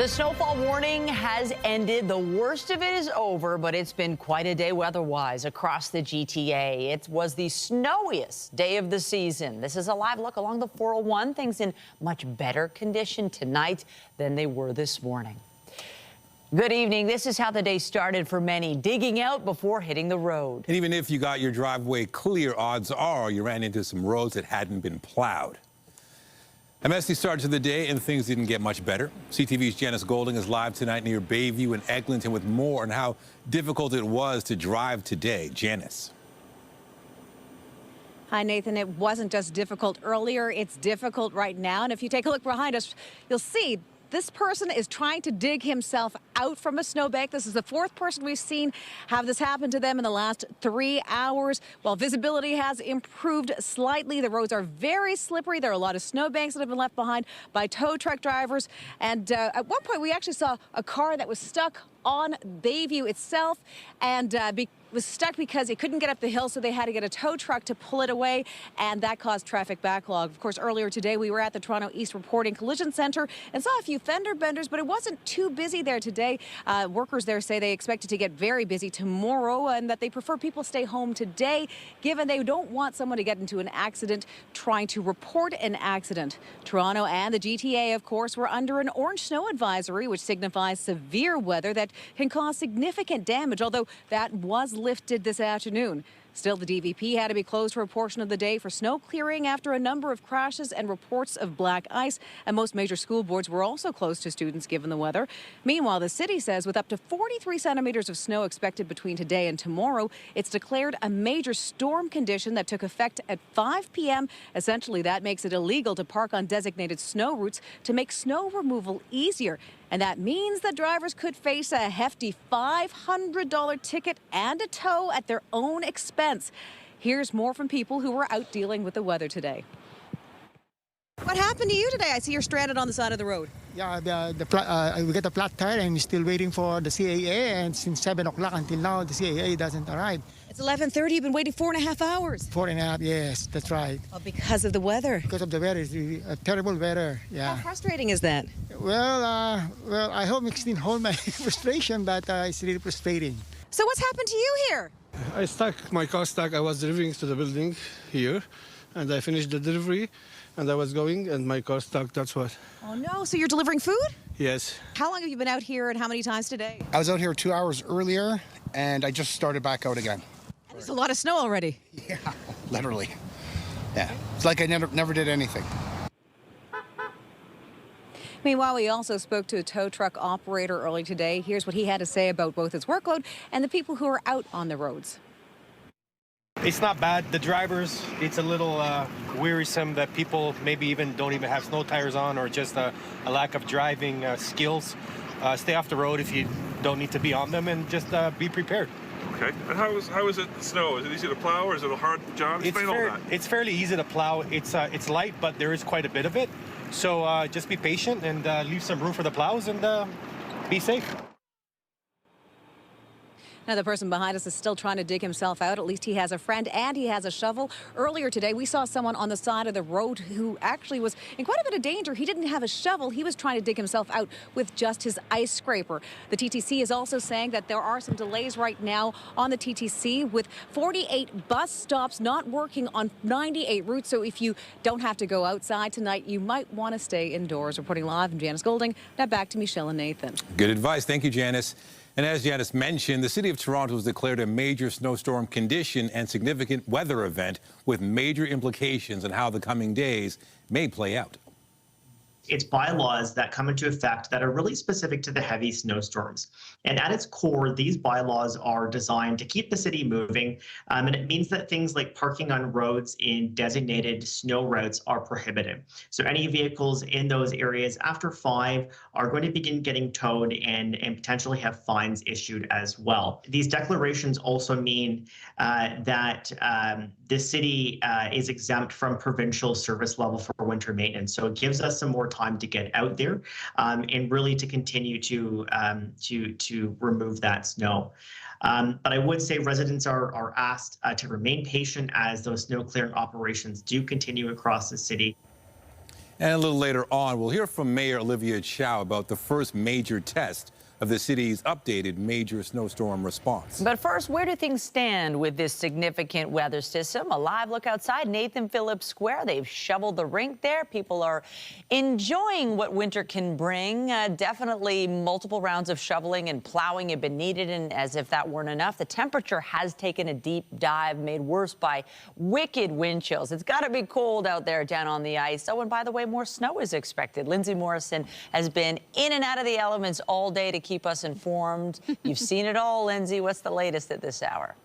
The snowfall warning has ended. The worst of it is over, but it's been quite a day weather-wise across the GTA. It was the snowiest day of the season. This is a live look along the 401. Things in much better condition tonight than they were this morning. Good evening. This is how the day started for many, digging out before hitting the road. And even if you got your driveway clear, odds are you ran into some roads that hadn't been plowed. A messy start to the day, and things didn't get much better. CTV's Janice Golding is live tonight near Bayview and Eglinton with more on how difficult it was to drive today. Janice. Hi, Nathan. It wasn't just difficult earlier. It's difficult right now. And if you take a look behind us, you'll see this person is trying to dig himself out from a snowbank. This is the fourth person we've seen have this happen to them in the last 3 hours. While visibility has improved slightly, the roads are very slippery. There are a lot of snowbanks that have been left behind by tow truck drivers. And at one point, we actually saw a car that was stuck on Bayview itself and was stuck because it couldn't get up the hill, so they had to get a tow truck to pull it away, and that caused traffic backlog. Of course, earlier today, we were at the Toronto East Reporting Collision Center and saw a few fender benders, but it wasn't too busy there today. Workers there say they expect it to get very busy tomorrow and that they prefer people stay home today, given they don't want someone to get into an accident trying to report an accident. Toronto and the GTA, of course, were under an orange snow advisory, which signifies severe weather that can cause significant damage, although that was lifted this afternoon. Still, the DVP had to be closed for a portion of the day for snow clearing after a number of crashes and reports of black ice, and most major school boards were also closed to students given the weather. Meanwhile, the city says with up to 43 centimeters of snow expected between today and tomorrow, it's declared a major storm condition that took effect at 5 p.m. Essentially, that makes it illegal to park on designated snow routes to make snow removal easier. And that means that drivers could face a hefty $500 ticket and a tow at their own expense. Here's more from people who were out dealing with the weather today. What happened to you today? I see you're stranded on the side of the road. Yeah, we get a flat tire and we're still waiting for the CAA, and since 7 o'clock until now, the CAA doesn't arrive. It's 11:30. You've been waiting 4.5 hours. 4.5, yes, that's right. Well, because of the weather. Because of the weather, it's really a terrible weather, yeah. How frustrating is that? Well, I hope it can hold my frustration, but it's really frustrating. So what's happened to you here? My car stuck. I was delivering to the building here, and I finished the delivery, and I was going, and my car stuck, that's what. Oh no, so you're delivering food? Yes. How long have you been out here and how many times today? I was out here 2 hours earlier, and I just started back out again. And there's a lot of snow already. Yeah, literally. Yeah, it's like I never did anything. Meanwhile, we also spoke to a tow truck operator early today. Here's what he had to say about both his workload and the people who are out on the roads. It's not bad. The drivers, it's a little wearisome that people maybe don't even have snow tires on, or just a lack of driving skills. Stay off the road if you don't need to be on them, and just be prepared. Okay. And how is it the snow? Is it easy to plow, or is it a hard job? Explain all that. It's fairly easy to plow. It's light, but there is quite a bit of it. So just be patient and leave some room for the plows, and be safe. Now, the person behind us is still trying to dig himself out. At least he has a friend and he has a shovel. Earlier today, we saw someone on the side of the road who actually was in quite a bit of danger. He didn't have a shovel. He was trying to dig himself out with just his ice scraper. The TTC is also saying that there are some delays right now on the TTC, with 48 bus stops not working on 98 routes. So if you don't have to go outside tonight, you might want to stay indoors. Reporting live, I'm Janice Golding. Now back to Michelle and Nathan. Good advice. Thank you, Janice. And as Janice mentioned, the city of Toronto has declared a major snowstorm condition and significant weather event with major implications on how the coming days may play out. It's bylaws that come into effect that are really specific to the heavy snowstorms. And at its core, these bylaws are designed to keep the city moving. And it means that things like parking on roads in designated snow routes are prohibited. So any vehicles in those areas after 5 are going to begin getting towed and potentially have fines issued as well. These declarations also mean that the city is exempt from provincial service level for winter maintenance. So it gives us some more time to get out there and really to continue to remove that snow. But I would say residents are asked to remain patient as those snow clearing operations do continue across the city. And a little later on, we'll hear from Mayor Olivia Chow about the first major test of the city's updated major snowstorm response. But first, where do things stand with this significant weather system? A live look outside Nathan Phillips Square. They've shoveled the rink there. People are enjoying what winter can bring. Definitely multiple rounds of shoveling and plowing have been needed, and as if that weren't enough, the temperature has taken a deep dive, made worse by wicked wind chills. It's got to be cold out there down on the ice. Oh, and by the way, more snow is expected. Lindsay Morrison has been in and out of the elements all day to keep us informed. You've seen it all, Lindsay. What's the latest at this hour?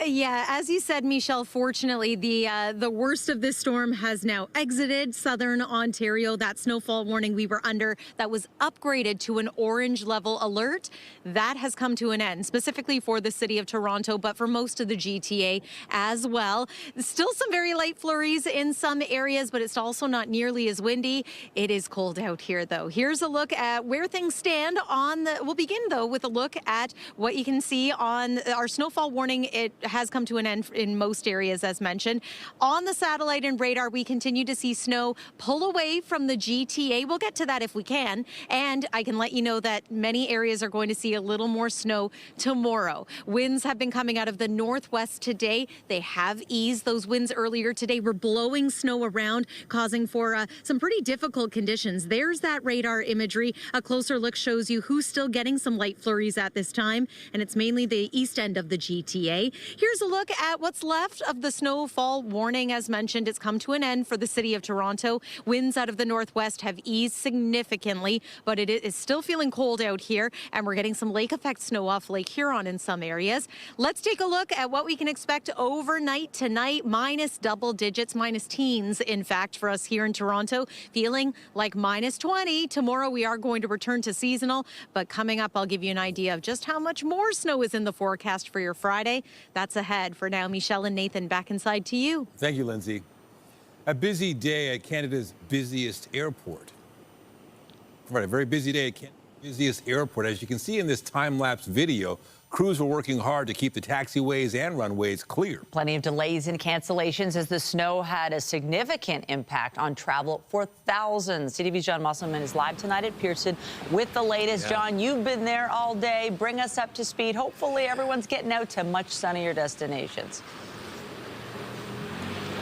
Yeah, as you said, Michelle, fortunately, the worst of this storm has now exited southern Ontario. That snowfall warning we were under that was upgraded to an orange level alert, that has come to an end, specifically for the city of Toronto, but for most of the GTA as well. Still some very light flurries in some areas, but it's also not nearly as windy. It is cold out here, though. Here's a look at where things stand on the... We'll begin, though, with a look at what you can see on our snowfall warning. It has come to an end in most areas, as mentioned. On the satellite and radar, we continue to see snow pull away from the GTA. We'll get to that if we can. And I can let you know that many areas are going to see a little more snow tomorrow. Winds have been coming out of the northwest today. They have eased. Those winds earlier today were blowing snow around, causing for some pretty difficult conditions. There's that radar imagery. A closer look shows you who's still getting some light flurries at this time, and it's mainly the east end of the GTA. Here's a look at what's left of the snowfall warning. As mentioned, it's come to an end for the city of Toronto. Winds out of the northwest have eased significantly, but it is still feeling cold out here, and we're getting some lake effect snow off Lake Huron in some areas. Let's take a look at what we can expect overnight tonight. Minus double digits, minus teens, in fact, for us here in Toronto. Feeling like minus 20. Tomorrow we are going to return to seasonal, but coming up, I'll give you an idea of just how much more snow is in the forecast for your Friday. That's ahead. For now, Michelle and Nathan, back inside to you. Thank you, Lindsay. A busy day at Canada's busiest airport. Right, a very busy day at Canada's busiest airport. As you can see in this time-lapse video, crews were working hard to keep the taxiways and runways clear. Plenty of delays and cancellations as the snow had a significant impact on travel for thousands. CTV's John Musselman is live tonight at Pearson with the latest. John, you've been there all day. Bring us up to speed. Hopefully everyone's getting out to much sunnier destinations.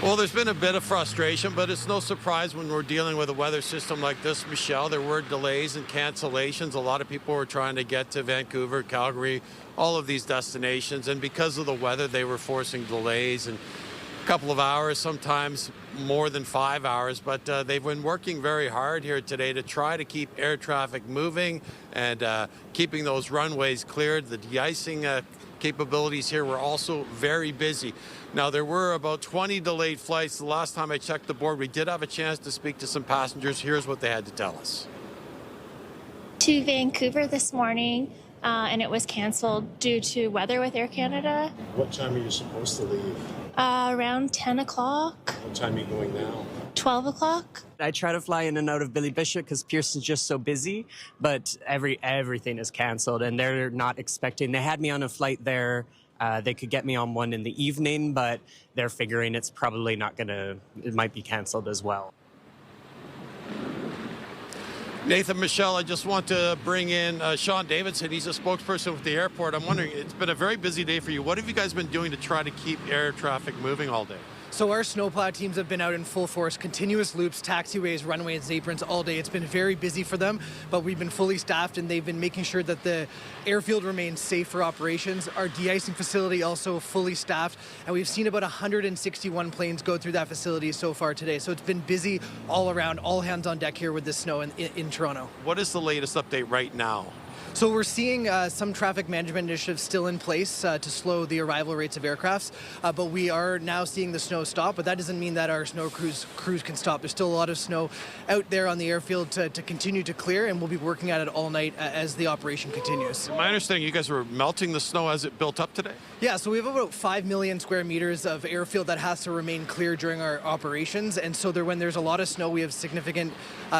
Well, there's been a bit of frustration, but it's no surprise when we're dealing with a weather system like this, Michelle. There were delays and cancellations. A lot of people were trying to get to Vancouver, Calgary, all of these destinations. And because of the weather, they were forcing delays and a couple of hours, sometimes more than 5 hours. But they've been working very hard here today to try to keep air traffic moving and keeping those runways cleared. The de-icing capabilities here were also very busy. Now, there were about 20 delayed flights. The last time I checked the board, we did have a chance to speak to some passengers. Here's what they had to tell us. To Vancouver this morning, and it was canceled due to weather with Air Canada. What time are you supposed to leave? Around 10 o'clock. What time are you going now? 12 o'clock. I try to fly in and out of Billy Bishop because Pearson's just so busy, but everything is canceled, and they're not expecting. They had me on a flight there. They could get me on one in the evening, but they're figuring it's probably not it might be canceled as well. Nathan, Michelle, I just want to bring in Sean Davidson. He's a spokesperson with the airport. I'm wondering, it's been a very busy day for you. What have you guys been doing to try to keep air traffic moving all day? So our snowplow teams have been out in full force, continuous loops, taxiways, runways, aprons all day. It's been very busy for them, but we've been fully staffed and they've been making sure that the airfield remains safe for operations. Our de-icing facility also fully staffed, and we've seen about 161 planes go through that facility so far today. So it's been busy all around, all hands on deck here with the snow in Toronto. What is the latest update right now? So we're seeing some traffic management initiatives still in place to slow the arrival rates of aircrafts, but we are now seeing the snow stop, but that doesn't mean that our snow crews can stop. There's still a lot of snow out there on the airfield to continue to clear, and we'll be working at it all night as the operation continues. My understanding, you guys were melting the snow as it built up today? Yeah, so we have about 5 million square meters of airfield that has to remain clear during our operations, and so when there's a lot of snow, we have significant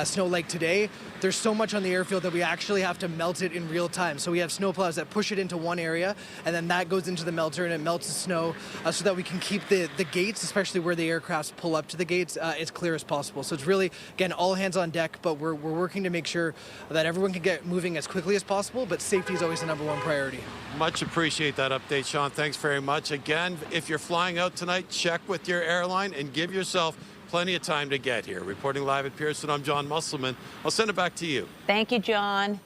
snow like today. There's so much on the airfield that we actually have to melt it it in real time. So we have snowplows that push it into one area, and then that goes into the melter and it melts the snow so that we can keep the gates, especially where the aircrafts pull up to the gates, as clear as possible. So it's really, again, all hands on deck, but we're working to make sure that everyone can get moving as quickly as possible, but safety is always the #1 priority. Much appreciate that update, Sean. Thanks very much. Again, if you're flying out tonight, check with your airline and give yourself plenty of time to get here. Reporting live at Pearson, I'm John Musselman. I'll send it back to you. Thank you, John.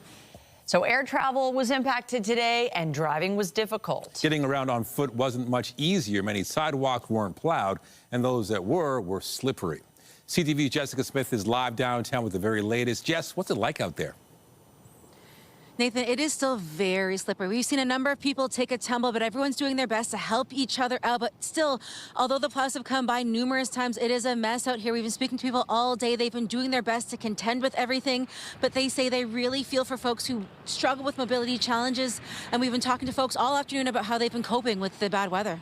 So air travel was impacted today and driving was difficult. Getting around on foot wasn't much easier. Many sidewalks weren't plowed, and those that were slippery. CTV's Jessica Smith is live downtown with the very latest. Jess, what's it like out there? Nathan, it is still very slippery. We've seen a number of people take a tumble, but everyone's doing their best to help each other out. But still, although the plows have come by numerous times, it is a mess out here. We've been speaking to people all day. They've been doing their best to contend with everything, but they say they really feel for folks who struggle with mobility challenges. And we've been talking to folks all afternoon about how they've been coping with the bad weather.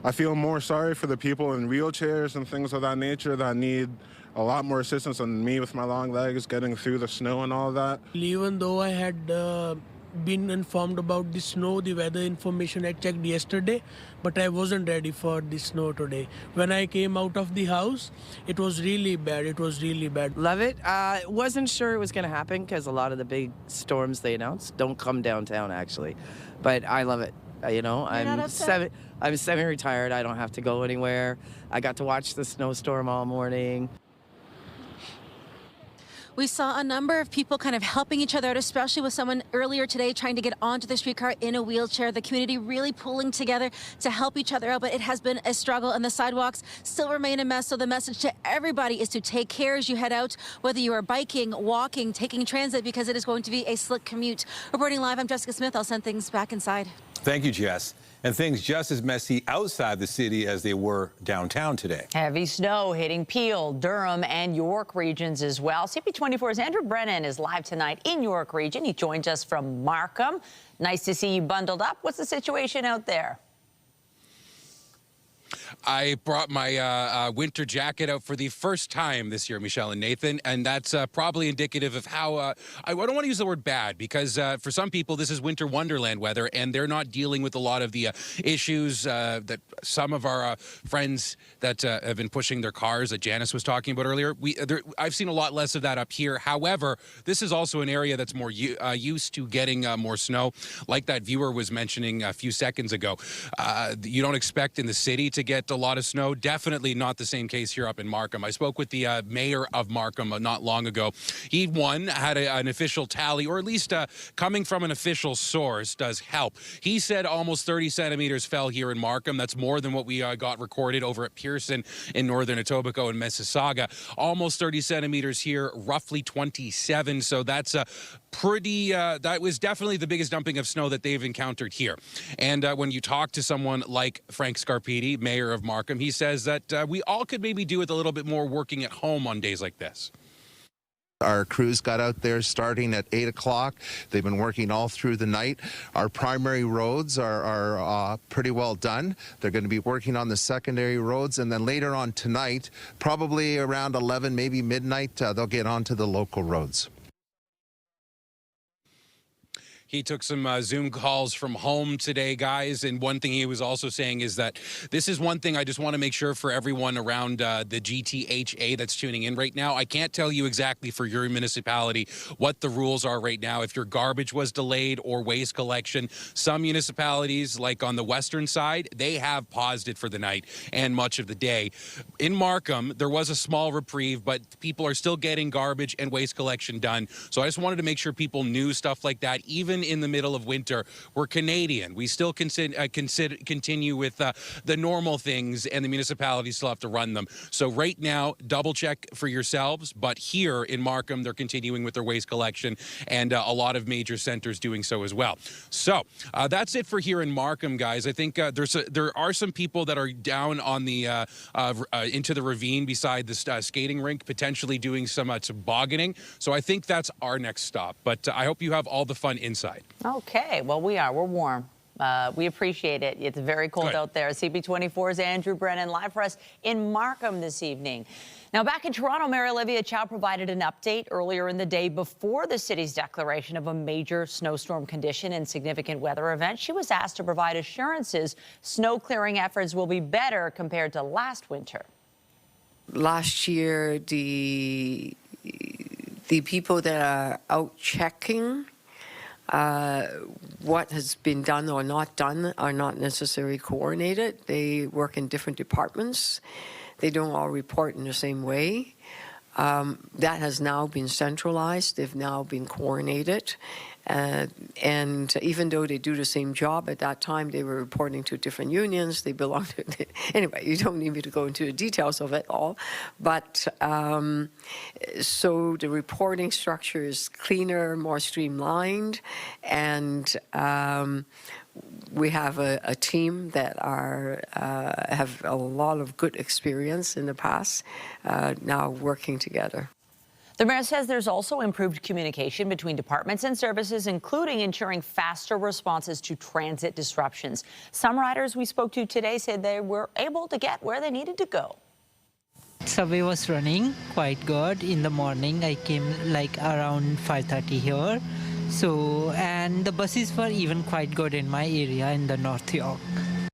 I feel more sorry for the people in wheelchairs and things of that nature that need a lot more assistance than me with my long legs getting through the snow and all that. Even though I had been informed about the snow, the weather information I checked yesterday, but I wasn't ready for the snow today. When I came out of the house, it was really bad. It was really bad. Love it. Wasn't sure it was going to happen because a lot of the big storms they announced don't come downtown actually, but I love it. You know, I'm semi-retired. I don't have to go anywhere. I got to watch the snowstorm all morning. We saw a number of people kind of helping each other out, especially with someone earlier today trying to get onto the streetcar in a wheelchair. The community really pulling together to help each other out, but it has been a struggle, and the sidewalks still remain a mess. So the message to everybody is to take care as you head out, whether you are biking, walking, taking transit, because it is going to be a slick commute. Reporting live, I'm Jessica Smith. I'll send things back inside. Thank you, Jess. And things just as messy outside the city as they were downtown today. Heavy snow hitting Peel, Durham, and York regions as well. CP24's Andrew Brennan is live tonight in York region. He joins us from Markham. Nice to see you bundled up. What's the situation out there? I brought my winter jacket out for the first time this year, Michelle and Nathan, and that's probably indicative of how, I don't want to use the word bad, because for some people this is winter wonderland weather, and they're not dealing with a lot of the issues that some of our friends that have been pushing their cars that Janice was talking about earlier. I've seen a lot less of that up here. However, this is also an area that's more used to getting more snow. Like that viewer was mentioning a few seconds ago, you don't expect in the city to get a lot of snow. Definitely not the same case here up in Markham. I spoke with the mayor of Markham not long ago. He, had an official tally, or at least coming from an official source does help. He said almost 30 centimeters fell here in Markham. That's more than what we got recorded over at Pearson in northern Etobicoke and Mississauga. Almost 30 centimeters here, roughly 27. So that's pretty, that was definitely the biggest dumping of snow that they've encountered here. And when you talk to someone like Frank Scarpiti, mayor of Markham, he says that we all could maybe do with a little bit more working at home on days like this. Our crews got out there starting at 8 o'clock. They've been working all through the night. Our primary roads are pretty well done. They're going to be working on the secondary roads, and then later on tonight, probably around 11, maybe midnight, they'll get onto the local roads. He took some Zoom calls from home today, guys. And one thing he was also saying is that this is one thing I just want to make sure for everyone around the GTHA that's tuning in right now. I can't tell you exactly for your municipality what the rules are right now. If your garbage was delayed or waste collection, some municipalities, like on the western side, they have paused it for the night and much of the day. In Markham, there was a small reprieve, but people are still getting garbage and waste collection done. So I just wanted to make sure people knew stuff like that, even in the middle of winter. We're Canadian. We still continue with the normal things, and the municipalities still have to run them. So right now, double check for yourselves. But here in Markham, they're continuing with their waste collection, and a lot of major centers doing so as well. So that's it for here in Markham, guys. I think there are some people that are down on the into the ravine beside the skating rink, potentially doing some tobogganing. So I think that's our next stop. But I hope you have all the fun inside. Okay, well, we're warm. We appreciate it. It's very cold out there. CP24's Andrew Brennan live for us in Markham this evening. Now, back in Toronto, Mayor Olivia Chow provided an update earlier in the day before the city's declaration of a major snowstorm condition and significant weather event. She was asked to provide assurances snow clearing efforts will be better compared to last winter. Last year, the people that are out checking what has been done or not done are not necessarily coordinated. They work in different departments. They don't all report in the same way. That has now been centralized. They've now been coordinated. And even though they do the same job, at that time they were reporting to different unions. They belong to, anyway, you don't need me to go into the details of it all. But so the reporting structure is cleaner, more streamlined, and we have a team that have a lot of good experience in the past, now working together. The mayor says there's also improved communication between departments and services, including ensuring faster responses to transit disruptions. Some riders we spoke to today said they were able to get where they needed to go. Subway was running quite good in the morning. I came like around 5:30 here. So, and the buses were even quite good in my area in the North York.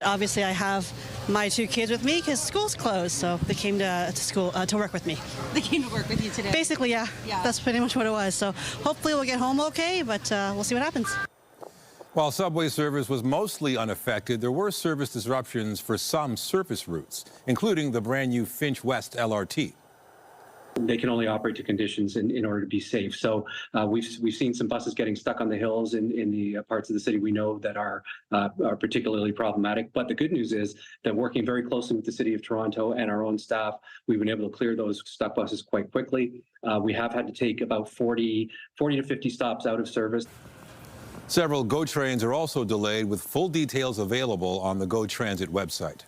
Obviously, I have my two kids with me because school's closed, so they came to school to work with me. They came to work with you today? Basically, yeah. That's pretty much what it was. So hopefully we'll get home okay, but we'll see what happens. While subway service was mostly unaffected, there were service disruptions for some surface routes, including the brand new Finch West LRT. They can only operate to conditions in order to be safe. So we've seen some buses getting stuck on the hills in the parts of the city we know that are particularly problematic. But the good news is that working very closely with the City of Toronto and our own staff, we've been able to clear those stuck buses quite quickly. We have had to take about 40 to 50 stops out of service. Several GO trains are also delayed, with full details available on the GO Transit website.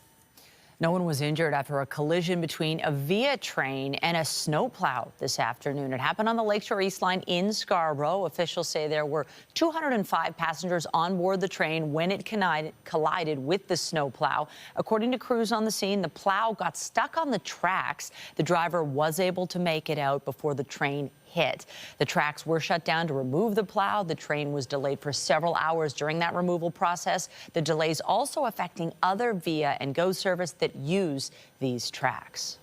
No one was injured after a collision between a VIA train and a snowplow this afternoon. It happened on the Lakeshore East Line in Scarborough. Officials say there were 205 passengers on board the train when it collided with the snowplow. According to crews on the scene, the plow got stuck on the tracks. The driver was able to make it out before the train hit. The tracks were shut down to remove the plow. The train was delayed for several hours during that removal process. The delays also affecting other VIA and GO service that use these tracks.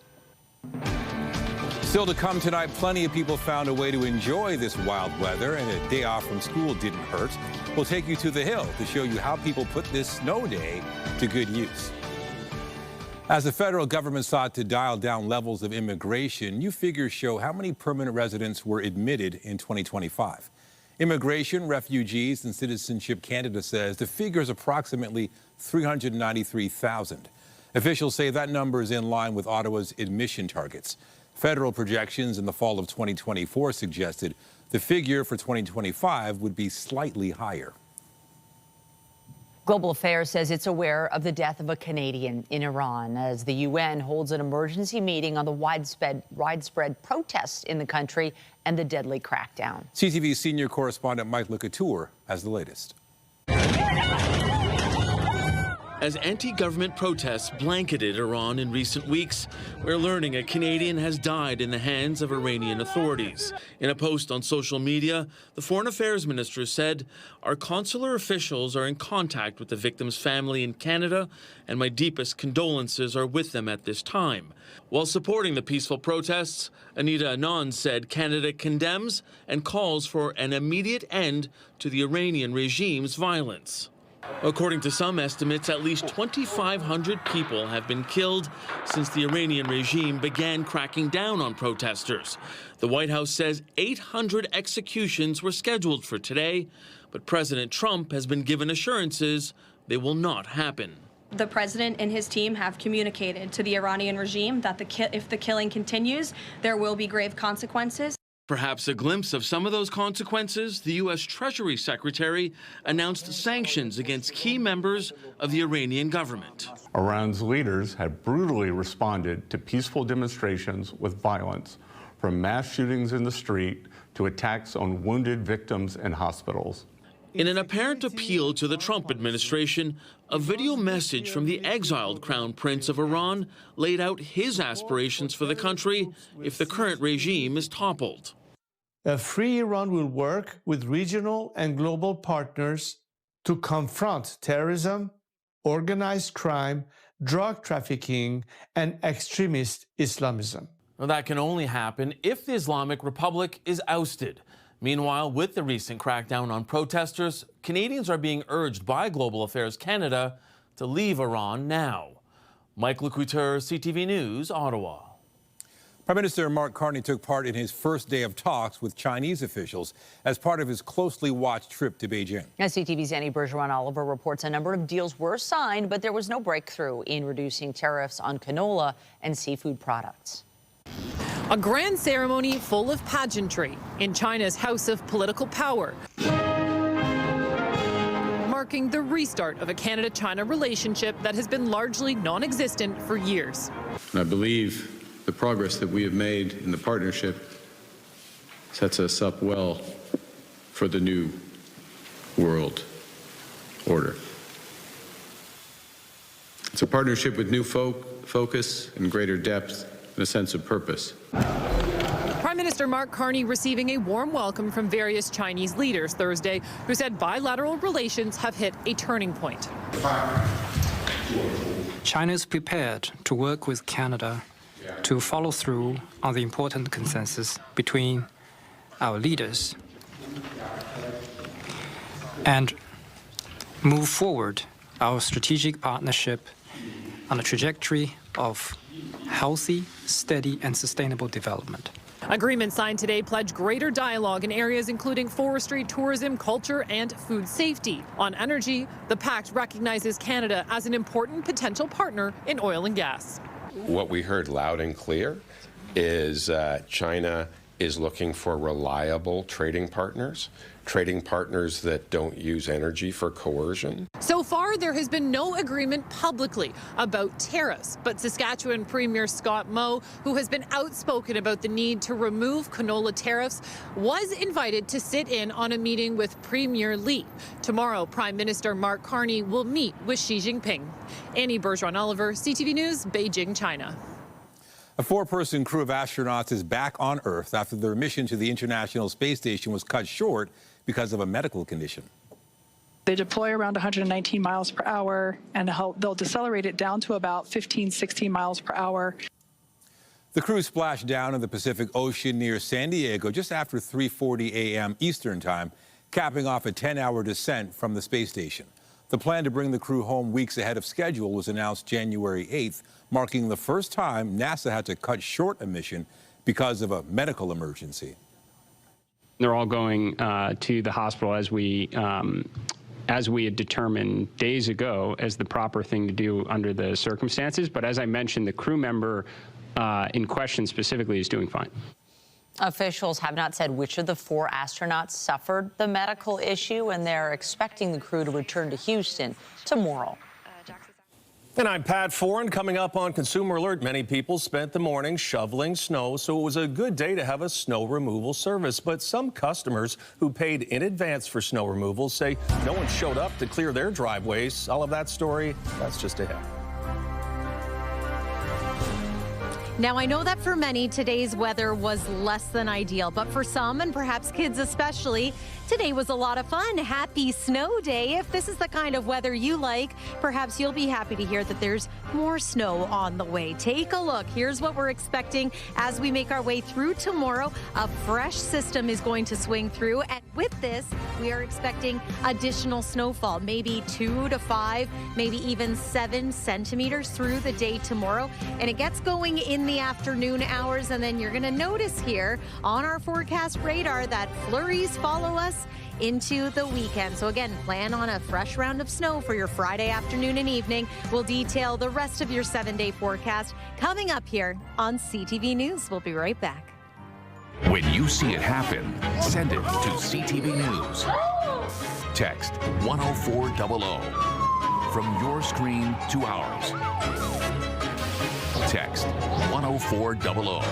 Still to come tonight, plenty of people found a way to enjoy this wild weather, and a day off from school didn't hurt. We'll take you to the Hill to show you how people put this snow day to good use. As the federal government sought to dial down levels of immigration, new figures show how many permanent residents were admitted in 2025. Immigration, Refugees, and Citizenship Canada says the figure is approximately 393,000. Officials say that number is in line with Ottawa's admission targets. Federal projections in the fall of 2024 suggested the figure for 2025 would be slightly higher. Global Affairs says it's aware of the death of a Canadian in Iran as the UN holds an emergency meeting on the widespread protests in the country and the deadly crackdown. CTV senior correspondent Mike Lecouture has the latest. As anti-government protests blanketed Iran in recent weeks, we're learning a Canadian has died in the hands of Iranian authorities. In a post on social media, the Foreign Affairs Minister said, "Our consular officials are in contact with the victim's family in Canada, and my deepest condolences are with them at this time." While supporting the peaceful protests, Anita Anand said Canada condemns and calls for an immediate end to the Iranian regime's violence. According to some estimates, at least 2,500 people have been killed since the Iranian regime began cracking down on protesters. The White House says 800 executions were scheduled for today, but President Trump has been given assurances they will not happen. The president and his team have communicated to the Iranian regime that if the killing continues, there will be grave consequences. Perhaps a glimpse of some of those consequences, the U.S. Treasury Secretary announced sanctions against key members of the Iranian government. Iran's leaders have brutally responded to peaceful demonstrations with violence, from mass shootings in the street to attacks on wounded victims in hospitals. In an apparent appeal to the Trump administration, a video message from the exiled Crown Prince of Iran laid out his aspirations for the country if the current regime is toppled. A free Iran will work with regional and global partners to confront terrorism, organized crime, drug trafficking, and extremist Islamism. Well, that can only happen if the Islamic Republic is ousted. Meanwhile, with the recent crackdown on protesters, Canadians are being urged by Global Affairs Canada to leave Iran now. Mike Lecouteur, CTV News, Ottawa. Prime Minister Mark Carney took part in his first day of talks with Chinese officials as part of his closely watched trip to Beijing. As CTV's Annie Bergeron-Oliver reports, a number of deals were signed, but there was no breakthrough in reducing tariffs on canola and seafood products. A grand ceremony full of pageantry in China's House of Political Power, marking the restart of a Canada-China relationship that has been largely non-existent for years. I believe the progress that we have made in the partnership sets us up well for the new world order. It's a partnership with new focus and greater depth and a sense of purpose. Prime Minister Mark Carney receiving a warm welcome from various Chinese leaders Thursday, who said bilateral relations have hit a turning point. China is prepared to work with Canada to follow through on the important consensus between our leaders and move forward our strategic partnership on a trajectory of healthy, steady, and sustainable development. Agreements signed today pledge greater dialogue in areas including forestry, tourism, culture, and food safety. On energy, the pact recognizes Canada as an important potential partner in oil and gas. What we heard loud and clear is China is looking for reliable trading partners that don't use energy for coercion. So far, there has been no agreement publicly about tariffs, but Saskatchewan Premier Scott Moe, who has been outspoken about the need to remove canola tariffs, was invited to sit in on a meeting with Premier Lee. Tomorrow, Prime Minister Mark Carney will meet with Xi Jinping. Annie Bergeron-Oliver, CTV News, Beijing, China. A 4-person crew of astronauts is back on Earth after their mission to the International Space Station was cut short because of a medical condition. They deploy around 119 miles per hour, and they'll decelerate it down to about 15, 16 miles per hour. The crew splashed down in the Pacific Ocean near San Diego just after 3:40 a.m. Eastern Time, capping off a 10-hour descent from the space station. The plan to bring the crew home weeks ahead of schedule was announced January 8th, marking the first time NASA had to cut short a mission because of a medical emergency. They're all going to the hospital as we had determined days ago as the proper thing to do under the circumstances. But as I mentioned, the crew member in question specifically is doing fine. Officials have not said which of the 4 astronauts suffered the medical issue, and they're expecting the crew to return to Houston tomorrow. And I'm Pat Foran. Coming up on Consumer Alert, many people spent the morning shoveling snow, so it was a good day to have a snow removal service. But some customers who paid in advance for snow removal say no one showed up to clear their driveways. All of that story, that's just ahead. Now, I know that for many, today's weather was less than ideal, but for some, and perhaps kids especially, today was a lot of fun. Happy snow day. If this is the kind of weather you like, perhaps you'll be happy to hear that there's more snow on the way. Take a look. Here's what we're expecting as we make our way through tomorrow. A fresh system is going to swing through, and with this, we are expecting additional snowfall, maybe 2 to 5, maybe even 7 centimeters through the day tomorrow, and it gets going in the afternoon hours, and then you're going to notice here on our forecast radar that flurries follow us into the weekend. So again, plan on a fresh round of snow for your Friday afternoon and evening. We'll detail the rest of your 7-day forecast coming up here on CTV News. We'll be right back. When you see it happen, send it to CTV News. Text 10400 from your screen to ours. Text 10400.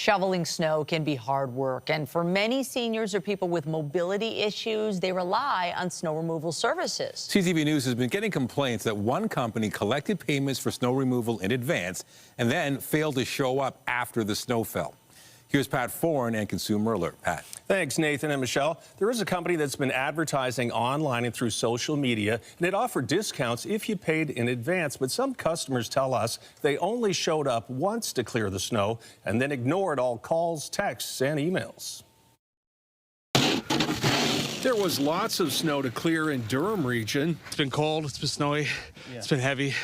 Shoveling snow can be hard work, and for many seniors or people with mobility issues, they rely on snow removal services. CTV News has been getting complaints that one company collected payments for snow removal in advance and then failed to show up after the snow fell. Here's Pat Foran and Consumer Alert. Pat. Thanks, Nathan and Michelle. There is a company that's been advertising online and through social media, and it offered discounts if you paid in advance. But some customers tell us they only showed up once to clear the snow and then ignored all calls, texts, and emails. There was lots of snow to clear in Durham region. It's been cold, it's been snowy, It's been heavy.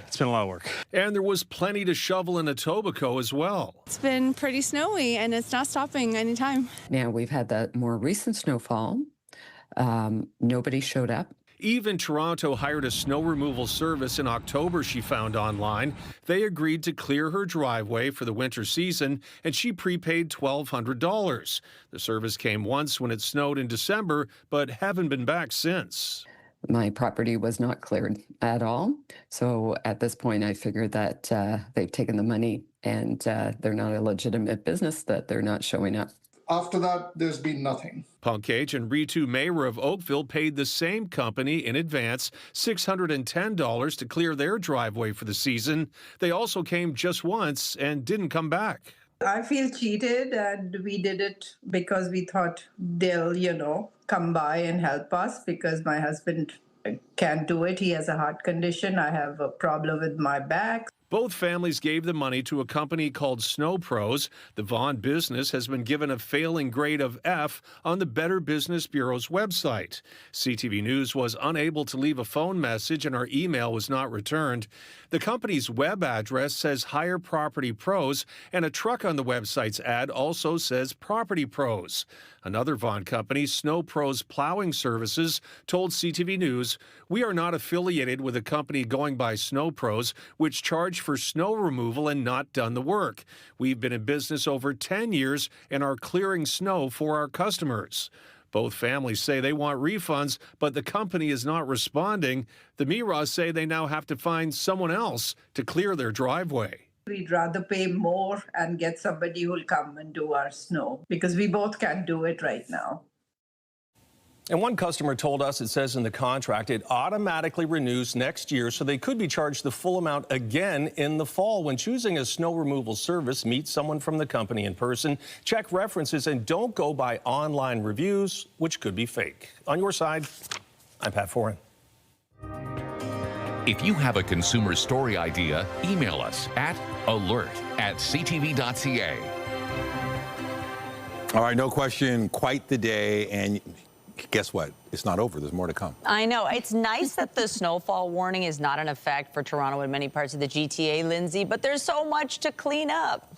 It's been a lot of work. And there was plenty to shovel in Etobicoke as well. It's been pretty snowy, and it's not stopping anytime. Now, we've had the more recent snowfall. Nobody showed up. Even Toronto hired a snow removal service in October, she found online. They agreed to clear her driveway for the winter season, and she prepaid $1,200. The service came once when it snowed in December, but haven't been back since. My property was not cleared at all. So at this point, I figured that they've taken the money and they're not a legitimate business, that they're not showing up. After that, there's been nothing. Punkage and Ritu Mayer of Oakville paid the same company in advance $610 to clear their driveway for the season. They also came just once and didn't come back. I feel cheated, and we did it because we thought they'll, come by and help us, because my husband can't do it. He has a heart condition. I have a problem with my back. Both families gave the money to a company called Snow Pros. The Vaughan business has been given a failing grade of F on the Better Business Bureau's website. CTV News was unable to leave a phone message, and our email was not returned. The company's web address says Hire Property Pros, and a truck on the website's ad also says Property Pros. Another Vaughan company, Snow Pros Plowing Services, told CTV News, "We are not affiliated with a company going by Snow Pros, which charge for snow removal and not done the work. We've been in business over 10 years and are clearing snow for our customers." Both families say they want refunds, but the company is not responding. The Miras say they now have to find someone else to clear their driveway. We'd rather pay more and get somebody who'll come and do our snow, because we both can't do it right now. And one customer told us it says in the contract it automatically renews next year, so they could be charged the full amount again in the fall. When choosing a snow removal service, meet someone from the company in person, check references, and don't go by online reviews, which could be fake. On your side, I'm Pat Foran. If you have a consumer story idea, email us at alert@ctv.ca. All right, no question, quite the day, and guess what? It's not over. There's more to come. I know. It's nice that the snowfall warning is not in effect for Toronto and many parts of the GTA, Lindsay, but there's so much to clean up.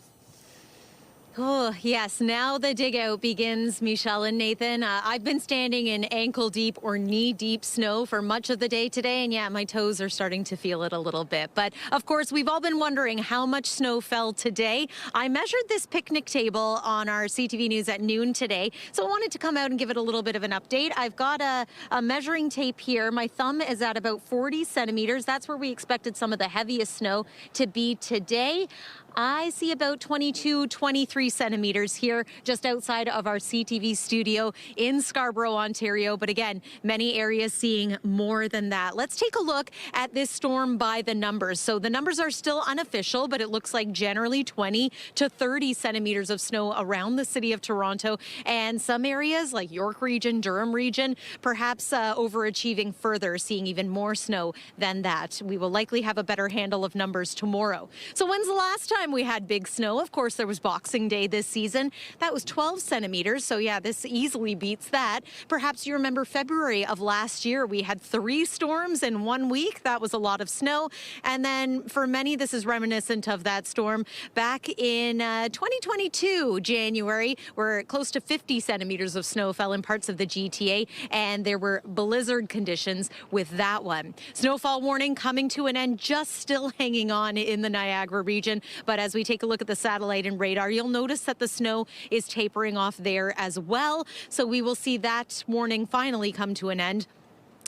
Oh, yes. Now the dig out begins, Michelle and Nathan. I've been standing in ankle deep or knee deep snow for much of the day today. And yeah, my toes are starting to feel it a little bit. But of course, we've all been wondering how much snow fell today. I measured this picnic table on our CTV News at noon today. So I wanted to come out and give it a little bit of an update. I've got a measuring tape here. My thumb is at about 40 centimeters. That's where we expected some of the heaviest snow to be today. I see about 22, 23 centimeters here just outside of our CTV studio in Scarborough, Ontario. But again, many areas seeing more than that. Let's take a look at this storm by the numbers. So the numbers are still unofficial, but it looks like generally 20 to 30 centimeters of snow around the city of Toronto. And some areas like York region, Durham region, perhaps overachieving further, seeing even more snow than that. We will likely have a better handle of numbers tomorrow. So when's the last time we had big snow? Of course, there was Boxing Day this season. That was 12 centimeters. So yeah, this easily beats that. Perhaps you remember February of last year, we had 3 storms in 1 week. That was a lot of snow. And then for many, this is reminiscent of that storm back in 2022, January, where close to 50 centimeters of snow fell in parts of the GTA, and there were blizzard conditions with that one. Snowfall warning coming to an end, just still hanging on in the Niagara region. But as we take a look at the satellite and radar, you'll notice that the snow is tapering off there as well. So we will see that warning finally come to an end.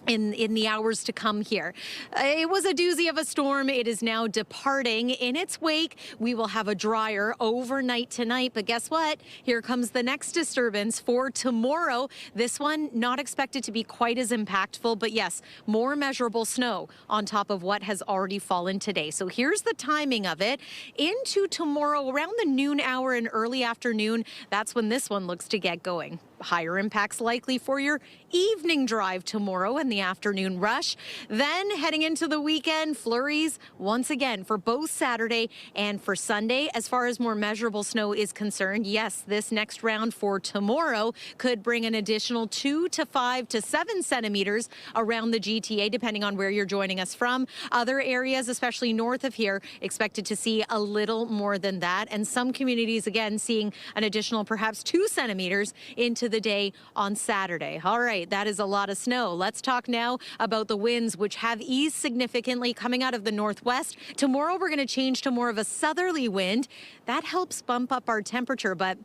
in the hours to come here. It was a doozy of a storm. It is now departing. In its wake, we will have a drier overnight tonight. But guess what? Here comes the next disturbance for tomorrow. This one not expected to be quite as impactful, but yes, more measurable snow on top of what has already fallen today. So here's the timing of it. Into tomorrow, around the noon hour and early afternoon, that's when this one looks to get going. Higher impacts likely for your evening drive tomorrow and the afternoon rush. Then heading into the weekend, flurries once again for both Saturday and for Sunday. As far as more measurable snow is concerned, yes, this next round for tomorrow could bring an additional 2 to 5 to 7 centimeters around the GTA, depending on where you're joining us from. Other areas, especially north of here, expected to see a little more than that. And some communities, again, seeing an additional perhaps 2 centimeters into the day on Saturday. All right, that is a lot of snow. Let's talk now about the winds, which have eased significantly coming out of the northwest. Tomorrow, we're going to change to more of a southerly wind. That helps bump up our temperature, but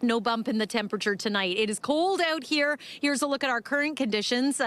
no bump in the temperature tonight. It is cold out here. Here's a look at our current conditions.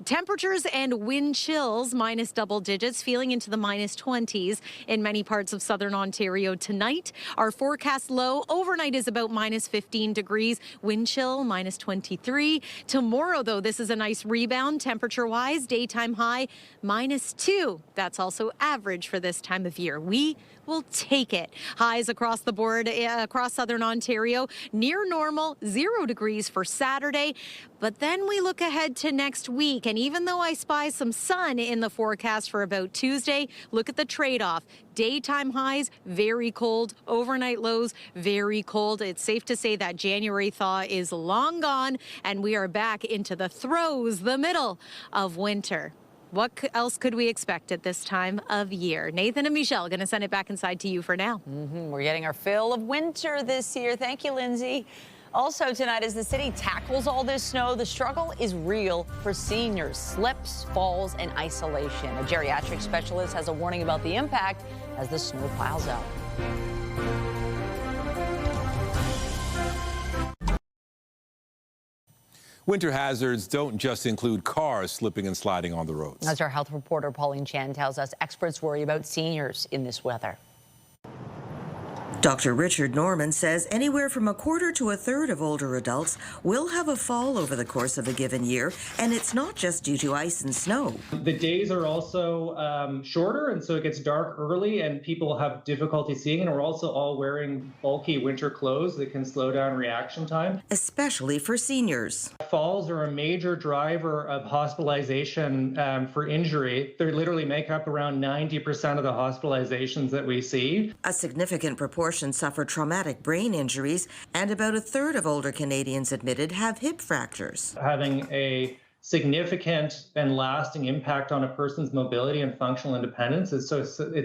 Temperatures and wind chills minus double digits, feeling into the minus 20s in many parts of southern Ontario tonight. Our forecast low overnight is about minus 15 degrees. Wind chill minus 23. Tomorrow, though, this is a nice rebound temperature-wise. Daytime high minus 2. That's also average for this time of year. We will take it. Highs across the board across southern Ontario. Near normal, 0 degrees for Saturday. But then we look ahead to next week. And even though I spy some sun in the forecast for about Tuesday, look at the trade-off. Daytime highs, very cold. Overnight lows, very cold. It's safe to say that January thaw is long gone, and we are back into the throes, the middle of winter. What else could we expect at this time of year? Nathan and Michelle, going to send it back inside to you for now. We're getting our fill of winter this year. Thank you, Lindsay. Also tonight, as the city tackles all this snow, the struggle is real for seniors. Slips, falls, and isolation. A geriatric specialist has a warning about the impact as the snow piles up. Winter hazards don't just include cars slipping and sliding on the roads. As our health reporter Pauline Chan tells us, experts worry about seniors in this weather. Dr. Richard Norman says anywhere from a quarter to a third of older adults will have a fall over the course of a given year, and it's not just due to ice and snow. The days are also shorter, and so it gets dark early, and people have difficulty seeing, and we're also all wearing bulky winter clothes that can slow down reaction time. Especially for seniors. Falls are a major driver of hospitalization for injury. They literally make up around 90% of the hospitalizations that we see. A significant proportion suffer traumatic brain injuries, and about a third of older Canadians admitted have hip fractures. Having a significant and lasting impact on a person's mobility and functional independence it's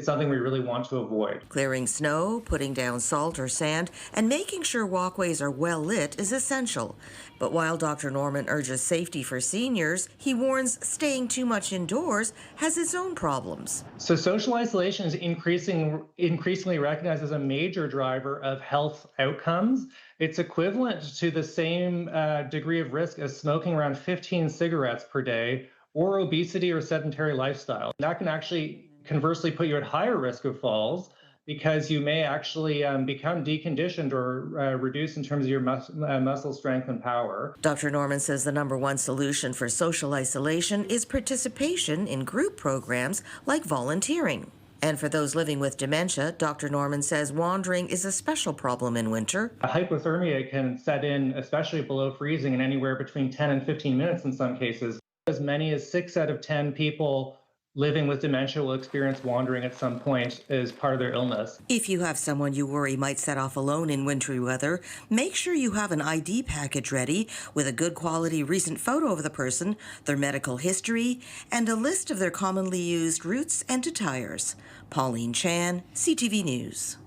something we really want to avoid. Clearing snow, putting down salt or sand, and making sure walkways are well lit is essential. But while Dr. Norman urges safety for seniors, he warns staying too much indoors has its own problems. So social isolation is increasingly recognized as a major driver of health outcomes. It's equivalent to the same degree of risk as smoking around 15 cigarettes per day, or obesity or sedentary lifestyle. That can actually conversely put you at higher risk of falls, because you may actually become deconditioned or reduce in terms of your muscle strength and power. Dr. Norman says the number one solution for social isolation is participation in group programs like volunteering. And for those living with dementia, Dr. Norman says wandering is a special problem in winter. Hypothermia can set in, especially below freezing, in anywhere between 10 and 15 minutes in some cases. As many as 6 out of 10 people living with dementia will experience wandering at some point as part of their illness. If you have someone you worry might set off alone in wintry weather, make sure you have an ID package ready with a good quality recent photo of the person, their medical history, and a list of their commonly used routes and attires. Pauline Chan, CTV News.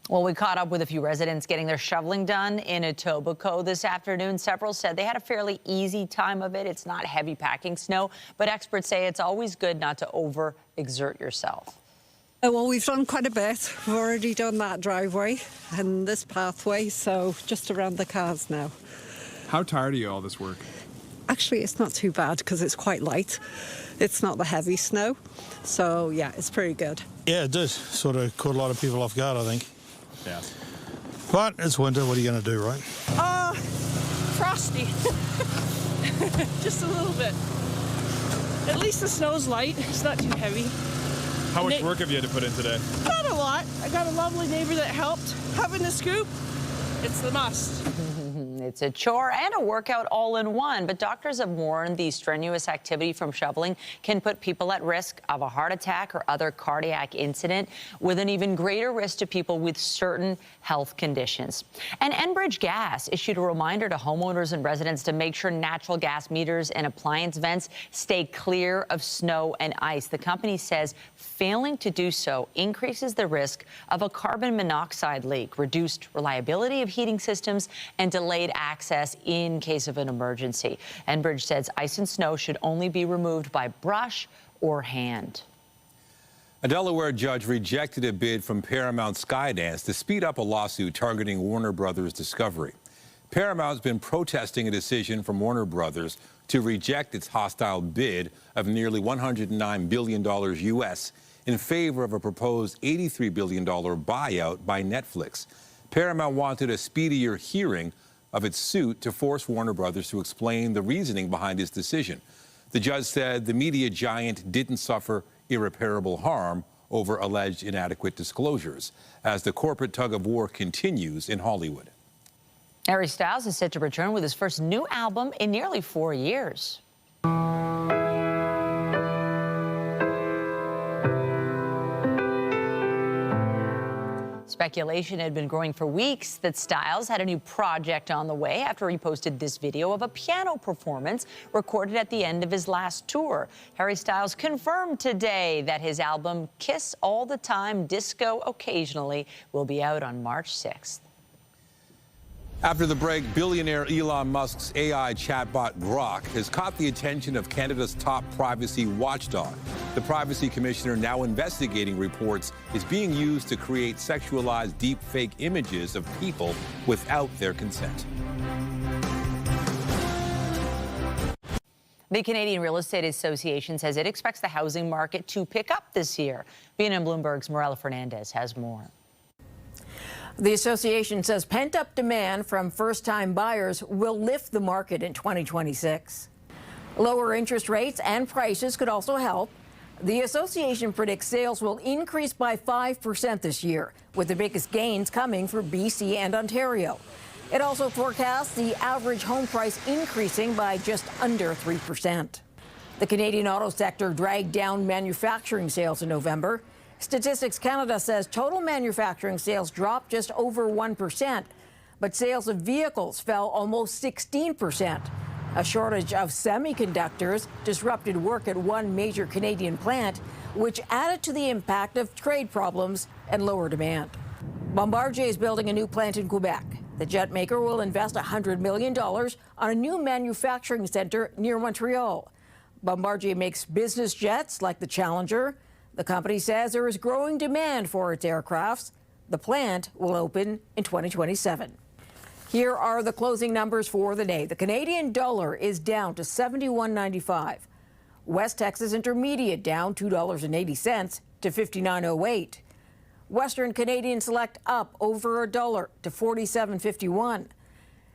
Well, we caught up with a few residents getting their shoveling done in Etobicoke this afternoon. Several said they had a fairly easy time of it. It's not heavy packing snow, but experts say it's always good not to overexert yourself. Well, we've done quite a bit. We've already done that driveway and this pathway, so just around the cars now. How tired are you all this work? Actually, it's not too bad because it's quite light. It's not the heavy snow. So, yeah, it's pretty good. Yeah, it did. Sort of caught a lot of people off guard, I think. Yeah. But it's winter. What are you going to do, right? Frosty. Just a little bit. At least the snow's light. It's not too heavy. How much work have you had to put in today? Not a lot. I got a lovely neighbor that helped. Having the scoop, it's the must. It's a chore and a workout all in one, but doctors have warned the strenuous activity from shoveling can put people at risk of a heart attack or other cardiac incident, with an even greater risk to people with certain health conditions. And Enbridge Gas issued a reminder to homeowners and residents to make sure natural gas meters and appliance vents stay clear of snow and ice. The company says failing to do so increases the risk of a carbon monoxide leak, reduced reliability of heating systems, and delayed access in case of an emergency. Enbridge says ice and snow should only be removed by brush or hand. A Delaware judge rejected a bid from Paramount Skydance to speed up a lawsuit targeting Warner Brothers Discovery. Paramount's been protesting a decision from Warner Brothers to reject its hostile bid of nearly $109 billion U.S. in favor of a proposed $83 billion buyout by Netflix. Paramount wanted a speedier hearing of its suit to force Warner Brothers to explain the reasoning behind its decision. The judge said the media giant didn't suffer irreparable harm over alleged inadequate disclosures as the corporate tug-of-war continues in Hollywood. Harry Styles is set to return with his first new album in nearly 4 years. Speculation had been growing for weeks that Styles had a new project on the way after he posted this video of a piano performance recorded at the end of his last tour. Harry Styles confirmed today that his album Kiss All the Time, Disco Occasionally will be out on March 6th. After the break, billionaire Elon Musk's AI chatbot Grok has caught the attention of Canada's top privacy watchdog. The privacy commissioner, now investigating reports, is being used to create sexualized deepfake images of people without their consent. The Canadian Real Estate Association says it expects the housing market to pick up this year. BNN Bloomberg's Morella Fernandez has more. The association says pent-up demand from first-time buyers will lift the market in 2026. Lower interest rates and prices could also help. The association predicts sales will increase by 5% this year, with the biggest gains coming for BC and Ontario. It also forecasts the average home price increasing by just under 3%. The Canadian auto sector dragged down manufacturing sales in November. Statistics Canada says total manufacturing sales dropped just over 1%, but sales of vehicles fell almost 16%. A shortage of semiconductors disrupted work at one major Canadian plant, which added to the impact of trade problems and lower demand. Bombardier is building a new plant in Quebec. The jet maker will invest $100 million on a new manufacturing center near Montreal. Bombardier makes business jets like the Challenger. The company says there is growing demand for its aircrafts. The plant will open in 2027. Here are the closing numbers for the day. The Canadian dollar is down to $71.95. West Texas Intermediate down $2.80 to $59.08. Western Canadian Select up over $1 to $47.51.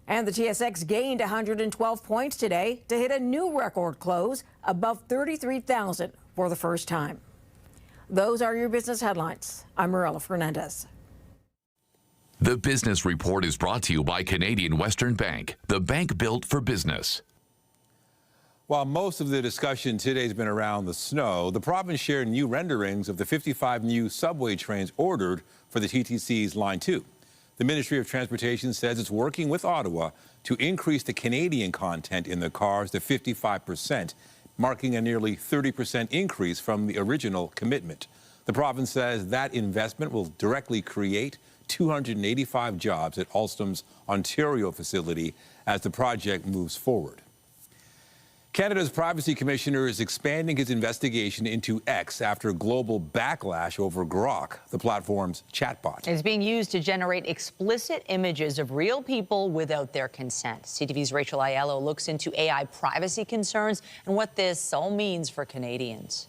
And the TSX gained 112 points today to hit a new record close above 33,000 for the first time. Those are your business headlines. I'm Morella Fernandez. The Business Report is brought to you by Canadian Western Bank, the bank built for business. While most of the discussion today has been around the snow, the province shared new renderings of the 55 new subway trains ordered for the TTC's Line 2. The Ministry of Transportation says it's working with Ottawa to increase the Canadian content in the cars to 55%, marking a nearly 30% increase from the original commitment. The province says that investment will directly create 285 jobs at Alstom's Ontario facility as the project moves forward. Canada's privacy commissioner is expanding his investigation into X after global backlash over Grok, the platform's chatbot. It's being used to generate explicit images of real people without their consent. CTV's Rachel Aiello looks into AI privacy concerns and what this all means for Canadians.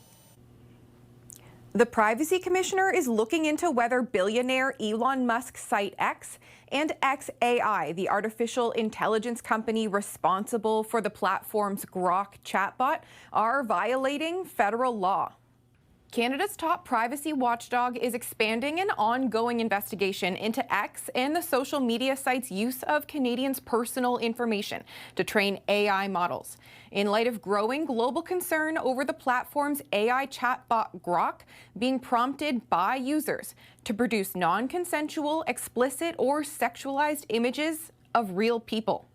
The privacy commissioner is looking into whether billionaire Elon Musk's site X and xAI, the artificial intelligence company responsible for the platform's Grok chatbot, are violating federal law. Canada's top privacy watchdog is expanding an ongoing investigation into X and the social media site's use of Canadians' personal information to train AI models. In light of growing global concern over the platform's AI chatbot Grok being prompted by users to produce non-consensual, explicit, or sexualized images of real people.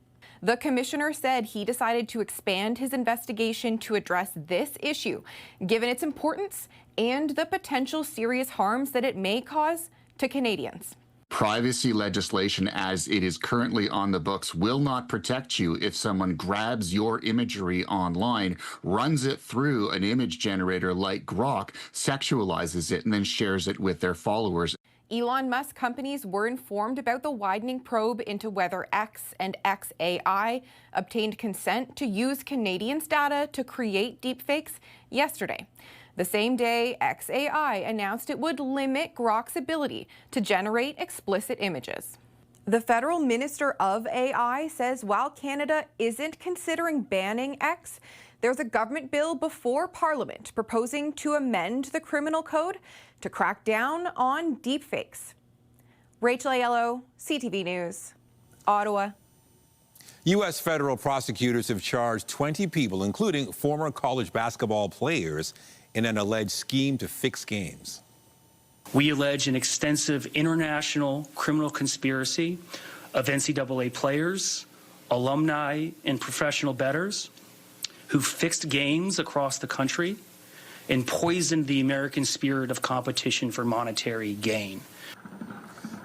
The commissioner said he decided to expand his investigation to address this issue, given its importance and the potential serious harms that it may cause to Canadians. Privacy legislation as it is currently on the books will not protect you if someone grabs your imagery online, runs it through an image generator like Grok, sexualizes it, and then shares it with their followers. Elon Musk companies were informed about the widening probe into whether X and xAI obtained consent to use Canadians' data to create deepfakes yesterday. The same day, xAI announced it would limit Grok's ability to generate explicit images. The federal minister of AI says while Canada isn't considering banning X, there's a government bill before Parliament proposing to amend the criminal code to crack down on deepfakes. Rachel Aiello, CTV News, Ottawa. U.S. federal prosecutors have charged 20 people, including former college basketball players, in an alleged scheme to fix games. We allege an extensive international criminal conspiracy of NCAA players, alumni, and professional bettors who fixed games across the country and poisoned the American spirit of competition for monetary gain.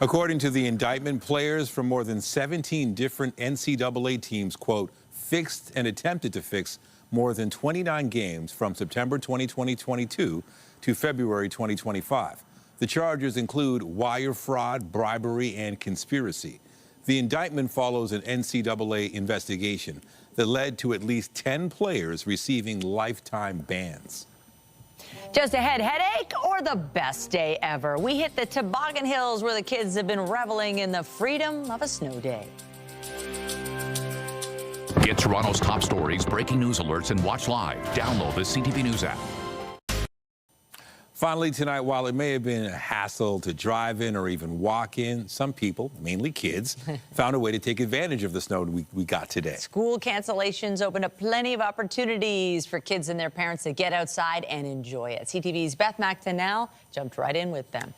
According to the indictment, players from more than 17 different NCAA teams, quote, fixed and attempted to fix more than 29 games from September 2022 to February 2025. The charges include wire fraud, bribery, and conspiracy. The indictment follows an NCAA investigation that led to at least 10 players receiving lifetime bans. Just a headache or the best day ever? We hit the Toboggan Hills where the kids have been reveling in the freedom of a snow day. Get Toronto's top stories, breaking news alerts, and watch live. Download the CTV News app. Finally tonight, while it may have been a hassle to drive in or even walk in, some people, mainly kids, found a way to take advantage of the snow we got today. School cancellations opened up plenty of opportunities for kids and their parents to get outside and enjoy it. CTV's Beth McDonnell jumped right in with them.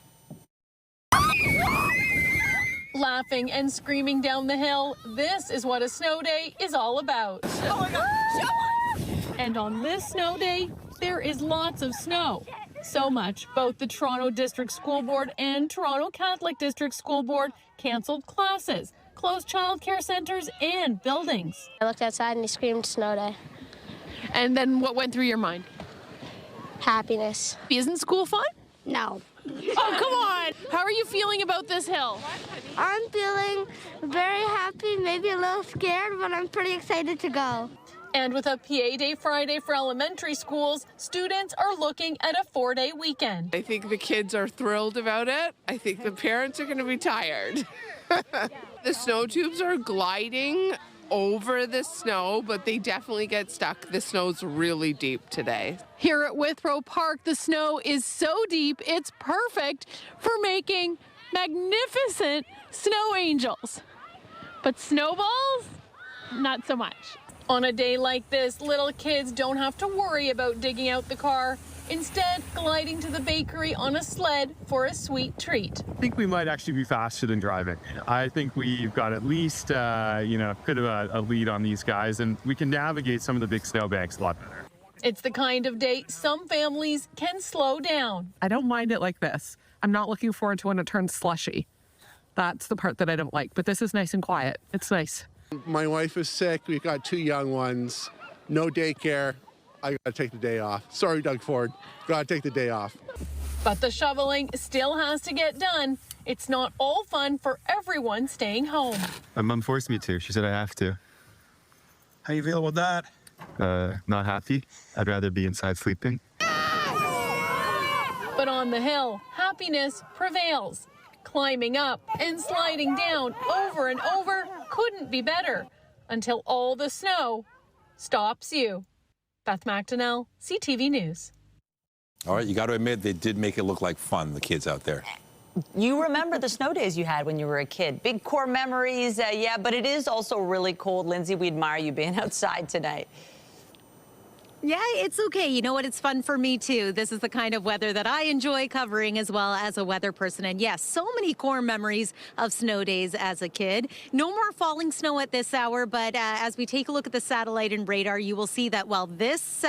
Laughing and screaming down the hill, this is what a snow day is all about. Oh my God. And on this snow day, there is lots of snow. So much, both the Toronto District School Board and Toronto Catholic District School Board canceled classes, closed childcare centers and buildings. I looked outside and he screamed snow day. And then what went through your mind? Happiness. Isn't school fun? No. Oh, come on. How are you feeling about this hill? I'm feeling very happy, maybe a little scared, but I'm pretty excited to go. And with a PA Day Friday for elementary schools, students are looking at a 4-day weekend. I think the kids are thrilled about it. I think the parents are going to be tired. The snow tubes are gliding over the snow, but they definitely get stuck. The snow's really deep today. Here at Withrow Park, the snow is so deep, it's perfect for making magnificent snow angels. But snowballs, not so much. On a day like this, little kids don't have to worry about digging out the car. Instead, gliding to the bakery on a sled for a sweet treat. I think we might actually be faster than driving. I think we've got at least, bit of a lead on these guys, and we can navigate some of the big snowbanks a lot better. It's the kind of day some families can slow down. I don't mind it like this. I'm not looking forward to when it turns slushy. That's the part that I don't like, but this is nice and quiet. It's nice. My wife is sick. We've got 2 young ones. no daycare. I got to take the day off. Sorry, Doug Ford. Got to take the day off. But the shoveling still has to get done. It's not all fun for everyone staying home. My mom forced me to. She said I have to. How you feel about that? Not happy. I'd rather be inside sleeping. But on the hill, happiness prevails. Climbing up and sliding down over and over couldn't be better until all the snow stops you. Beth McDonnell, CTV News. All right, you got to admit, they did make it look like fun, the kids out there. You remember the snow days you had when you were a kid. Big core memories, yeah, but it is also really cold. Lindsay, we admire you being outside tonight. Yeah, it's okay. You know what? It's fun for me, too. This is the kind of weather that I enjoy covering as well as a weather person. And yes, so many core memories of snow days as a kid. No more falling snow at this hour, but as we take a look at the satellite and radar, you will see that while this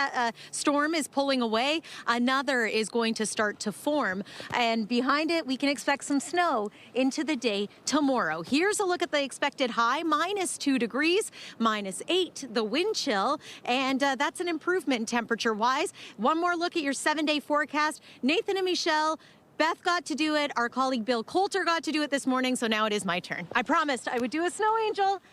storm is pulling away, another is going to start to form. And behind it, we can expect some snow into the day tomorrow. Here's a look at the expected high, -2 degrees, -8, the wind chill, and that's an improvement temperature-wise. One more look at your 7-day forecast. Nathan and Michelle, Beth got to do it. Our colleague Bill Coulter got to do it this morning, so now it is my turn. I promised I would do a snow angel,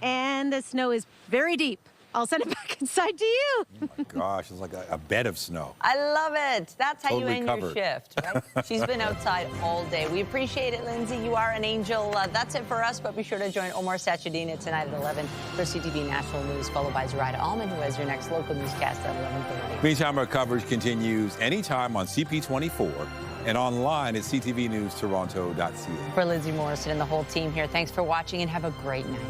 and the snow is very deep. I'll send it back inside to you. Oh my gosh, it's like a bed of snow. I love it. That's how Totally you end covered. your shift, right? She's been outside all day. We appreciate it, Lindsay. You are an angel. That's it for us, but be sure to join Omar Sachedina tonight at 11 for CTV National News, followed by Zoraida Allman, who has your next local newscast at 11:30. Meantime, our coverage continues anytime on CP24 and online at ctvnewstoronto.ca. For Lindsay Morrison and the whole team here, thanks for watching and have a great night.